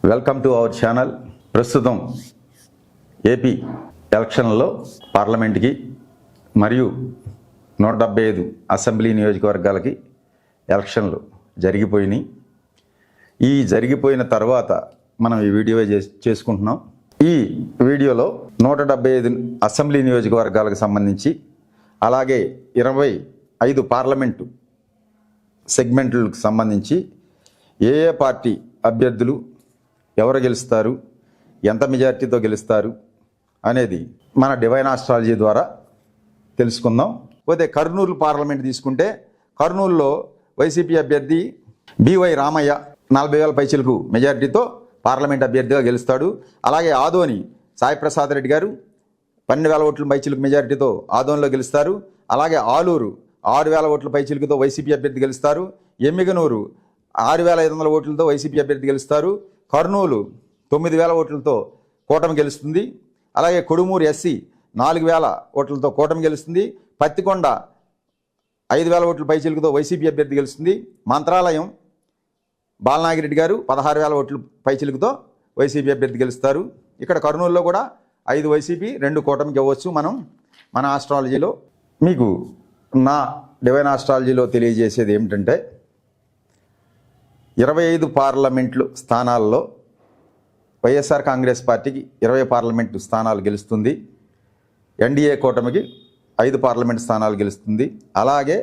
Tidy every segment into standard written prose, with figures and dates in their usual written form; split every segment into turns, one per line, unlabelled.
Welcome to our channel. ప్రస్తుతం AP ఎలక్షన్లలో పార్లమెంట్కి మరియు 175 అసెంబ్లీ నియోజకవర్గాలకి ఎలక్షన్లు జరిగిపోయినాయి. ఈ జరిగిపోయిన తర్వాత మనం ఈ వీడియో చేసుకుంటున్నాం. ఈ వీడియోలో 175 అసెంబ్లీ నియోజకవర్గాలకు సంబంధించి అలాగే 25 పార్లమెంటు సెగ్మెంట్లకు సంబంధించి ఏ పార్టీ అభ్యర్థులు ఎవరు గెలుస్తారు, ఎంత మెజార్టీతో గెలుస్తారు అనేది మన డివైన్ ఆస్ట్రాలజీ ద్వారా తెలుసుకుందాం. పోతే కర్నూలు పార్లమెంట్ తీసుకుంటే కర్నూలులో వైసీపీ అభ్యర్థి బివై రామయ్య 40,000 పైచిలకు మెజార్టీతో పార్లమెంట్ అభ్యర్థిగా గెలుస్తాడు. అలాగే ఆదోని సాయిప్రసాద్ రెడ్డి గారు 12,000 ఓట్ల పైచిలకు మెజార్టీతో ఆదోనిలో గెలుస్తారు. అలాగే ఆలూరు 6,000 ఓట్ల పైచిలుకుతో వైసీపీ అభ్యర్థి గెలుస్తారు. ఎమ్మిగనూరు 6,500 ఓట్లతో వైసీపీ అభ్యర్థి గెలుస్తారు. కర్నూలు 9,000 ఓట్లతో కూటమి గెలుస్తుంది. అలాగే కొడుమూరు ఎస్సీ 4,000 ఓట్లతో కూటమి గెలుస్తుంది. పత్తికొండ 5,000 ఓట్ల పైచిలుకుతో వైసీపీ అభ్యర్థి గెలుస్తుంది. మంత్రాలయం బాలనాగిరెడ్డి గారు 16,000 ఓట్ల పైచిలుకుతో వైసీపీ అభ్యర్థి గెలుస్తారు. ఇక్కడ కర్నూలులో కూడా 5 వైసీపీ 2 కూటమికి ఇవ్వచ్చు. మన ఆస్ట్రాలజీలో మీకు నా డివైన్ ఆస్ట్రాలజీలో తెలియజేసేది ఏమిటంటే 25 పార్లమెంట్లు స్థానాల్లో వైఎస్ఆర్ కాంగ్రెస్ పార్టీకి 20 పార్లమెంటు స్థానాలు గెలుస్తుంది. ఎన్డీఏ కూటమికి 5 పార్లమెంటు స్థానాలు గెలుస్తుంది. అలాగే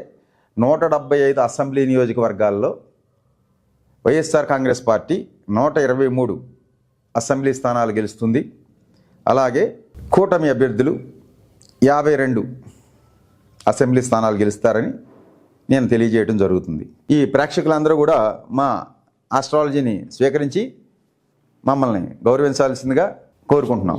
175 అసెంబ్లీ నియోజకవర్గాల్లో వైఎస్ఆర్ కాంగ్రెస్ పార్టీ 123 అసెంబ్లీ స్థానాలు గెలుస్తుంది. అలాగే కూటమి అభ్యర్థులు 52 అసెంబ్లీ స్థానాలు గెలుస్తారని నేను తెలియజేయడం జరుగుతుంది. ఈ ప్రేక్షకులందరూ కూడా మా ఆస్ట్రాలజీని స్వీకరించి మమ్మల్ని గౌరవించాల్సిందిగా కోరుకుంటున్నాం.